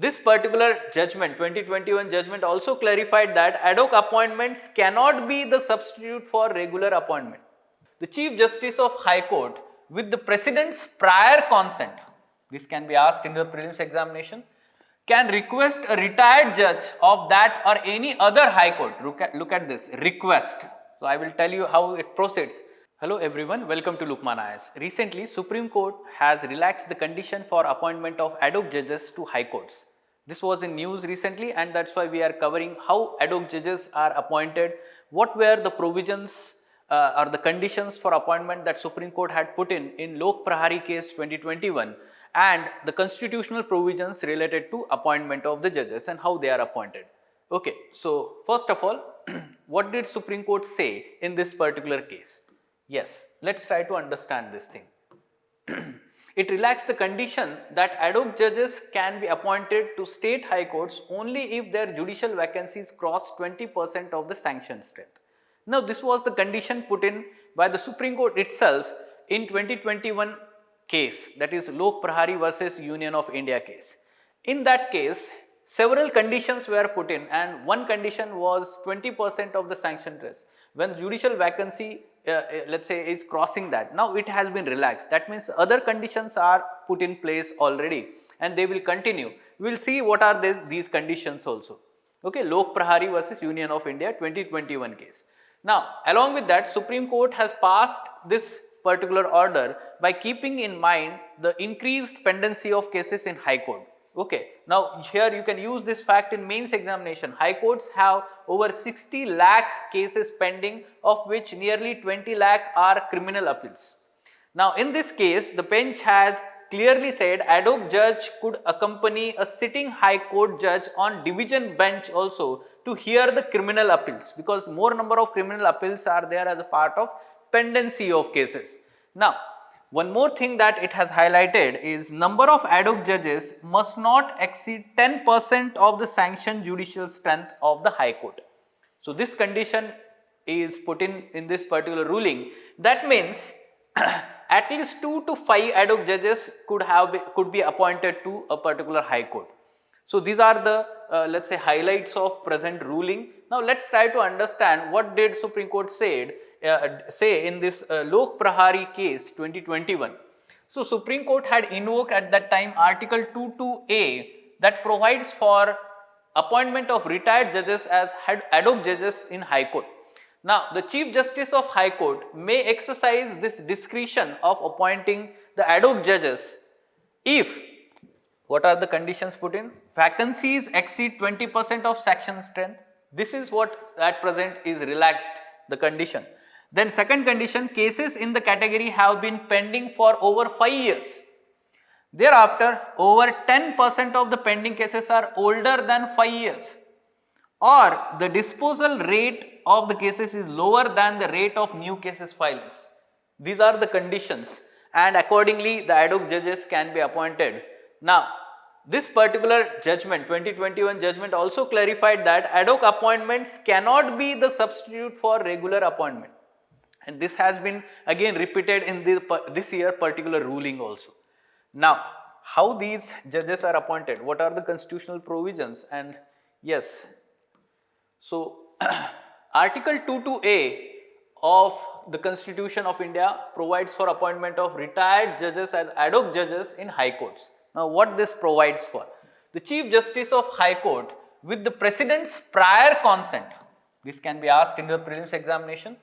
this particular judgment, 2021 judgment also clarified that ad hoc appointments cannot be the substitute for regular appointment. The Chief Justice of High Court, with the President's prior consent, this can be asked in the prelims examination, can request a retired judge of that or any other High Court. Look at this, request. So I will tell you how it proceeds. Hello everyone, welcome to Lukmaan IAS. Recently, Supreme Court has relaxed the condition for appointment of ad hoc judges to High Courts. This was in news recently, and that's why we are covering how ad hoc judges are appointed, what were the provisions or the conditions for appointment that Supreme Court had put in Lok Prahari case 2021, and the constitutional provisions related to appointment of the judges and how they are appointed. Okay, so first of all, what did Supreme Court say in this particular case? Yes, let's try to understand this thing. It relaxed the condition that ad hoc judges can be appointed to state high courts only if their judicial vacancies cross 20% of the sanctioned strength. Now, this was the condition put in by the Supreme Court itself in 2021 case, that is Lok Prahari versus Union of India case. In that case, several conditions were put in, and one condition was 20% of the sanctioned strength. When judicial vacancy let's say is crossing that, now it has been relaxed. That means other conditions are put in place already and they will continue. We will see what are these conditions also. Okay, Lok Prahari versus Union of India 2021 case. Now, along with that, Supreme Court has passed this particular order by keeping in mind the increased pendency of cases in High Court. Okay, now here you can use this fact in mains examination. High courts have over 60 lakh cases pending, of which nearly 20 lakh are criminal appeals. Now in this case, the bench had clearly said ad hoc judge could accompany a sitting High Court judge on division bench also to hear the criminal appeals, because more number of criminal appeals are there as a part of pendency of cases. Now, one more thing that it has highlighted is number of ad hoc judges must not exceed 10% of the sanctioned judicial strength of the High Court. So this condition is put in this particular ruling. That means at least 2 to 5 ad hoc judges could be appointed to a particular High Court. So these are the let's say highlights of present ruling. Now let's try to understand what did Supreme Court say in this Lok Prahari case 2021. So Supreme Court had invoked at that time Article 22A that provides for appointment of retired judges as ad hoc judges in High Court. Now the Chief Justice of High Court may exercise this discretion of appointing the ad hoc judges if, what are the conditions put in? Vacancies exceed 20% of section strength. This is what at present is relaxed, the condition. Then second condition, cases in the category have been pending for over 5 years. Thereafter, over 10% of the pending cases are older than 5 years, or the disposal rate of the cases is lower than the rate of new cases filings. These are the conditions, and accordingly the ad hoc judges can be appointed. Now, this particular judgment, 2021 judgment also clarified that ad hoc appointments cannot be the substitute for regular appointment. And this has been again repeated in this year particular ruling also. Now, how these judges are appointed? What are the constitutional provisions? And yes, so Article 22A of the Constitution of India provides for appointment of retired judges as ad hoc judges in High Courts. Now, what this provides for? The Chief Justice of High Court, with the President's prior consent, this can be asked in the prelims examination,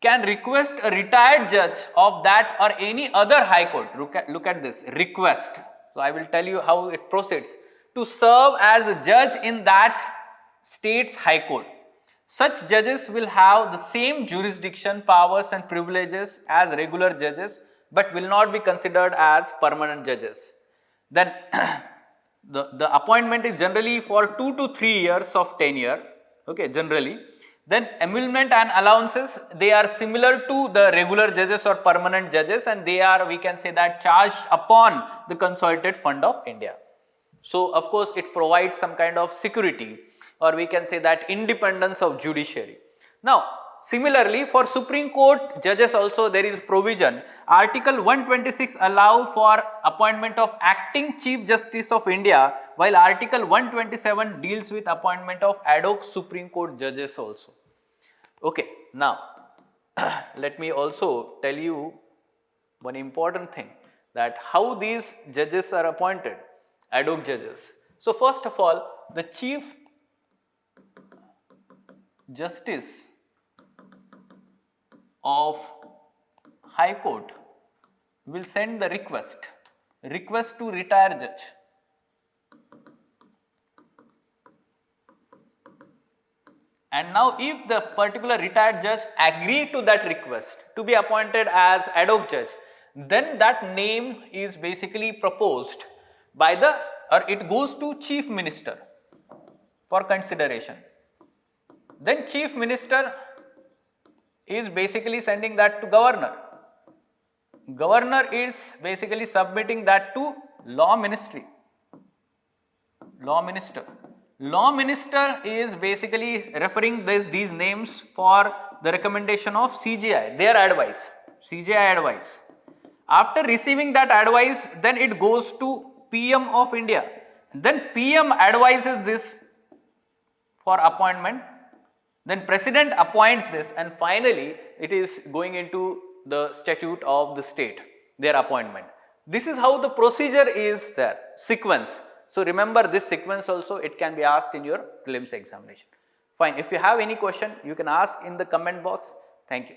can request a retired judge of that or any other High Court. Look at this, request. So I will tell you how it proceeds. To serve as a judge in that state's High Court. Such judges will have the same jurisdiction, powers and privileges as regular judges, but will not be considered as permanent judges. Then the appointment is generally for 2 to 3 years of tenure, okay, generally. Then emolument and allowances, they are similar to the regular judges or permanent judges, and they are, we can say that, charged upon the Consolidated Fund of India. So of course it provides some kind of security, or we can say that independence of judiciary. Now similarly for Supreme Court judges also there is provision. Article 126 allow for appointment of acting Chief Justice of India, while Article 127 deals with appointment of ad hoc Supreme Court judges also. Okay, now let me also tell you one important thing, that how these judges are appointed, ad hoc judges. So first of all, the Chief Justice of High Court will send the request to retired judge. And now if the particular retired judge agree to that request to be appointed as ad hoc judge, then that name is basically proposed by the, or it goes to Chief Minister for consideration. Then Chief Minister is basically sending that to Governor. Governor is basically submitting that to Law Ministry. Law Minister. Law Minister is basically referring these names for the recommendation of CJI, their advice, CJI advice. After receiving that advice, then it goes to PM of India. Then PM advises this for appointment. Then President appoints this, and finally it is going into the statute of the state, their appointment. This is how the procedure is there, sequence. So remember this sequence also, it can be asked in your prelims examination. Fine, if you have any question, you can ask in the comment box. Thank you.